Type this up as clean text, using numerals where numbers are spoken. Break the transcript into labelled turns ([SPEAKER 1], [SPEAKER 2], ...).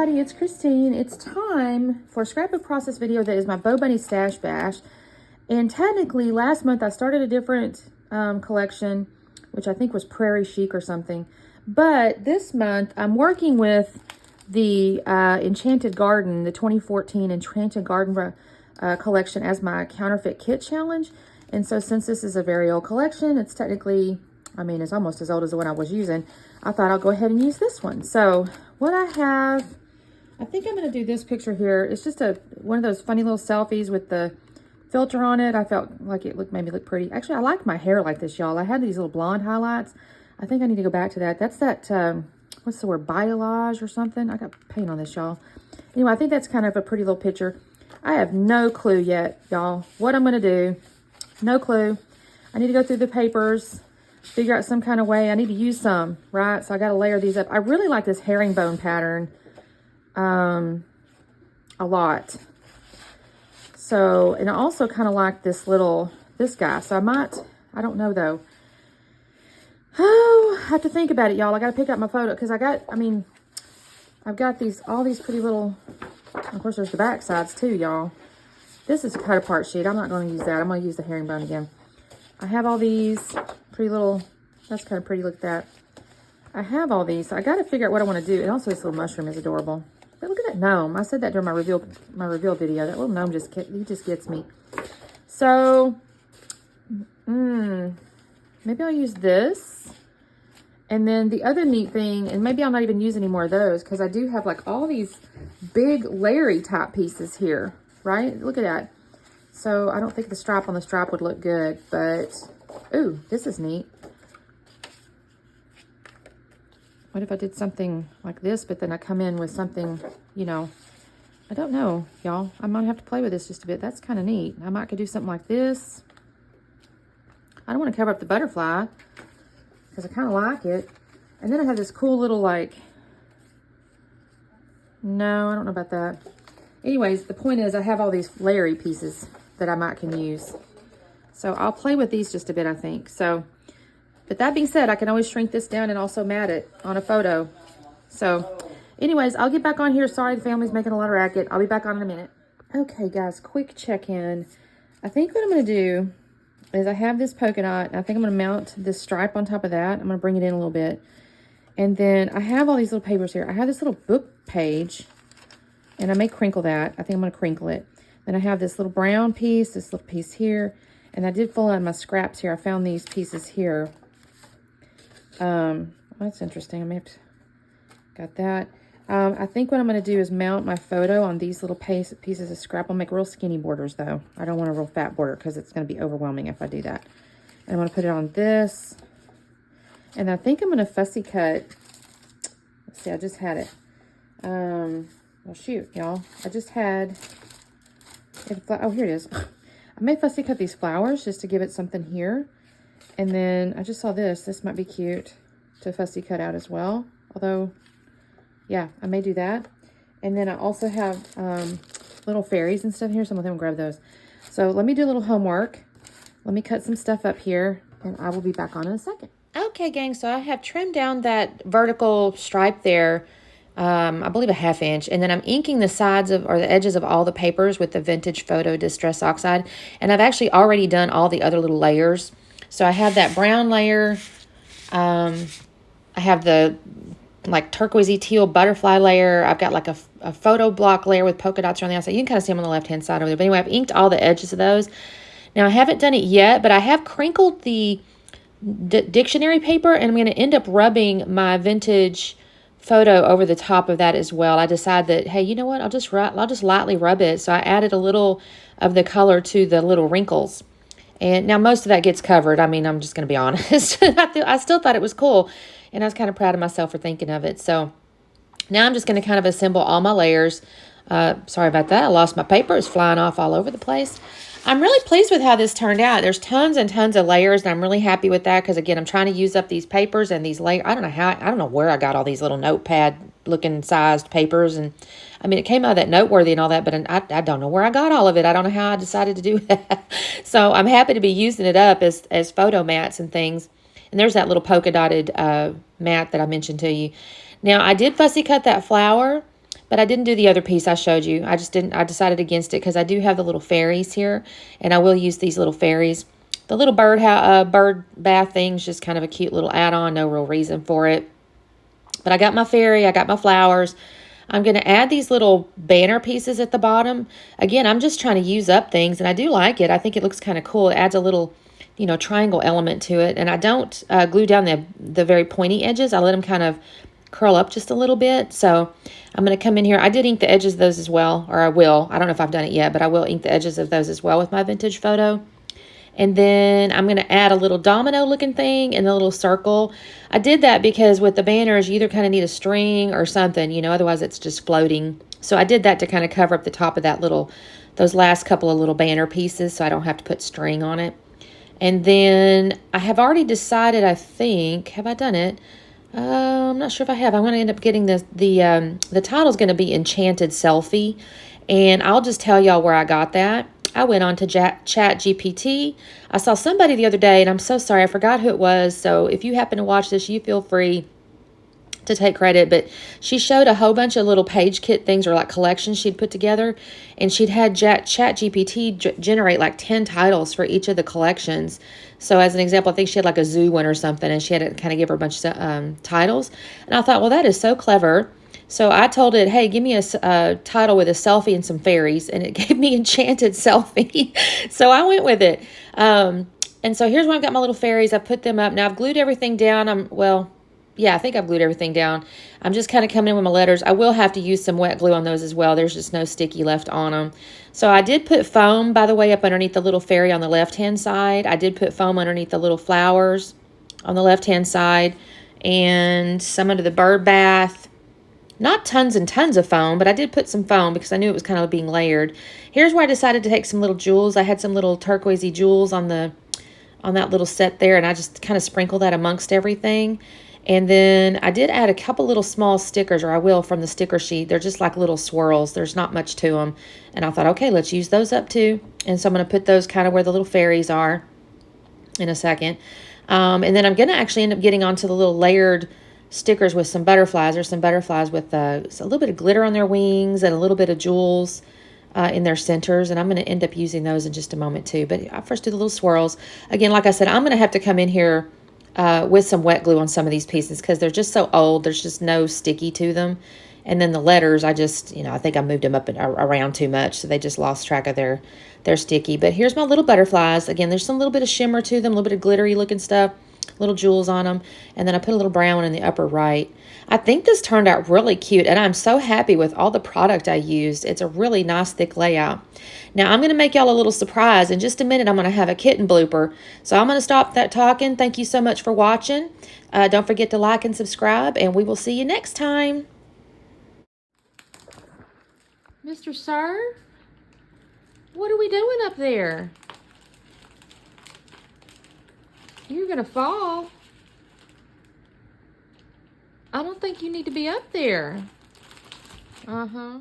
[SPEAKER 1] everybody, it's Christine. It's time for a scrapbook process video that is my BoBunny stash bash. And technically last month I started a different collection, which I think was Prairie Chic or something. But this month I'm working with the Enchanted Garden, the 2014 Enchanted Garden collection as my Counterfeit Kit challenge. And so since this is a very old collection, it's technically, I mean, it's almost as old as the one I was using. I thought I'll go ahead and use this one. So what I have, I think I'm going to do this picture here. It's just one of those funny little selfies with the filter on it. I felt like it made me look pretty. Actually, I like my hair like this, y'all. I had these little blonde highlights. I think I need to go back to that. That's that, what's the word, balayage or something? I got paint on this, y'all. Anyway, I think that's kind of a pretty little picture. I have no clue yet, y'all, what I'm going to do. No clue. I need to go through the papers, figure out some kind of way. I need to use some, right? So I got to layer these up. I really like this herringbone pattern a lot. So, and I also kind of like this guy. So I don't know though. Oh, I have to think about it, y'all. I got to pick up my photo because I've got all these pretty little, of course there's the back sides too, y'all. This is a cut apart sheet. I'm not going to use that. I'm going to use the herringbone again. I have all these pretty little, that's kind of pretty, look at that. I have all these, so I got to figure out what I want to do. And also this little mushroom is adorable. But look at that gnome. I said that during my reveal video. That little gnome he just gets me. So, maybe I'll use this. And then the other neat thing, and maybe I'll not even use any more of those because I do have like all these big Larry type pieces here, right? Look at that. So I don't think the stripe on the stripe would look good, but, ooh, this is neat. What if I did something like this, but then I come in with something, you know, I don't know, y'all. I might have to play with this just a bit. That's kind of neat. I might could do something like this. I don't want to cover up the butterfly because I kind of like it. And then I have this cool little like, no, I don't know about that. Anyways, the point is I have all these Larry pieces that I can use. So I'll play with these just a bit, I think. So, but that being said, I can always shrink this down and also mat it on a photo. So anyways, I'll get back on here. Sorry, the family's making a lot of racket. I'll be back on in a minute. Okay, guys, quick check-in. I think what I'm going to do is I have this polka dot. And I think I'm going to mount this stripe on top of that. I'm going to bring it in a little bit. And then I have all these little papers here. I have this little book page. And I may crinkle that. I think I'm going to crinkle it. Then I have this little brown piece, this little piece here. And I did fold out my scraps here. I found these pieces here. That's interesting. I may have to, got that. I think what I'm going to do is mount my photo on these little pieces of scrap. I'll make real skinny borders though. I don't want a real fat border because it's going to be overwhelming if I do that. And I'm going to put it on this. And I think I'm going to fussy cut. Let's see, I just had it. Well, shoot, y'all. I just had, oh, here it is. I may fussy cut these flowers just to give it something here. And then I just saw this. This might be cute to fussy cut out as well. Although, yeah, I may do that. And then I also have little fairies and stuff here. Some of them will grab those. So let me do a little homework. Let me cut some stuff up here. And I will be back on in a second. Okay, gang. So I have trimmed down that vertical stripe there. I believe a 1/2 inch, and then I'm inking the sides or the edges of all the papers with the Vintage Photo Distress Oxide, and I've actually already done all the other little layers. So I have that brown layer, I have the like turquoisey teal butterfly layer, I've got like a photo block layer with polka dots around the outside. You can kind of see them on the left hand side over there, but anyway, I've inked all the edges of those. Now I haven't done it yet, but I have crinkled the dictionary paper, and I'm going to end up rubbing my Vintage Photo over the top of that as well. I decided that, hey, you know what? I'll just lightly rub it. So I added a little of the color to the little wrinkles. And now most of that gets covered. I mean, I'm just going to be honest. I still thought it was cool. And I was kind of proud of myself for thinking of it. So now I'm just going to kind of assemble all my layers. Sorry about that. I lost my paper. It's flying off all over the place. I'm really pleased with how this turned out. There's tons and tons of layers, and I'm really happy with that because, again, I'm trying to use up these papers and these layers. I don't know where I got all these little notepad-looking sized papers. And, I mean, it came out of that Noteworthy and all that, but I don't know where I got all of it. I don't know how I decided to do that. So I'm happy to be using it up as photo mats and things. And there's that little polka-dotted mat that I mentioned to you. Now, I did fussy cut that flower. But I didn't do the other piece I showed you. I just didn't, I decided against it because I do have the little fairies here, and I will use these little fairies. The little bird bath thing's just kind of a cute little add-on, no real reason for it. But I got my fairy, I got my flowers. I'm going to add these little banner pieces at the bottom. Again, I'm just trying to use up things, and I do like it. I think it looks kind of cool. It adds a little, you know, triangle element to it. And I don't glue down the very pointy edges. I let them kind of curl up just a little bit. So I'm going to come in here. I did ink the edges of those as well, or I will. I don't know if I've done it yet, but I will ink the edges of those as well with my vintage photo. And then I'm going to add a little domino looking thing and a little circle. I did that because with the banners, you either kind of need a string or something, you know, otherwise it's just floating. So I did that to kind of cover up the top of that those last couple of little banner pieces so I don't have to put string on it. And then I have already decided, I think, have I done it? I'm not sure if I have. I'm going to end up getting the title's going to be Enchanted Selfie. And I'll just tell y'all where I got that. I went on to Chat GPT. I saw somebody the other day, and I'm so sorry, I forgot who it was. So if you happen to watch this, you feel free to take credit. But she showed a whole bunch of little page kit things, or like collections she'd put together. And she'd had Chat GPT generate like 10 titles for each of the collections. So as an example, I think she had like a zoo one or something, and she had to kind of give her a bunch of titles. And I thought, well, that is so clever. So I told it, hey, give me a title with a selfie and some fairies, and it gave me Enchanted Selfie. So I went with it. And so here's where I've got my little fairies. I put them up. Now I've glued everything down. Yeah, I think I've glued everything down. I'm just kind of coming in with my letters. I will have to use some wet glue on those as well. There's just no sticky left on them. So I did put foam, by the way, up underneath the little fairy on the left-hand side. I did put foam underneath the little flowers on the left-hand side, and some under the bird bath. Not tons and tons of foam, but I did put some foam because I knew it was kind of being layered. Here's where I decided to take some little jewels. I had some little turquoisey jewels on that little set there, and I just kind of sprinkled that amongst everything. And then I did add a couple little small stickers, or I will, from the sticker sheet. They're just like little swirls. There's not much to them. And I thought, okay, let's use those up too. And so I'm going to put those kind of where the little fairies are in a second. And then I'm going to actually end up getting onto the little layered stickers with some butterflies. There's some butterflies with a little bit of glitter on their wings and a little bit of jewels in their centers, and I'm going to end up using those in just a moment too. But I first do the little swirls. Again, like I said, I'm going to have to come in here with some wet glue on some of these pieces because they're just so old. There's just no sticky to them. And then the letters, I just, I think I moved them up and around too much, so they just lost track of their sticky. But here's my little butterflies. Again, there's some little bit of shimmer to them, a little bit of glittery looking stuff. Little jewels on them, and then I put a little brown one in the upper right. I think this turned out really cute, and I'm so happy with all the product I used. It's a really nice thick layout. Now I'm going to make y'all a little surprise. In just a minute, I'm going to have a kitten blooper. So I'm going to stop that talking. Thank you so much for watching. Don't forget to like and subscribe, and we will see you next time. Mr. Sir, what are we doing up there? You're going to fall. I don't think you need to be up there. Uh-huh.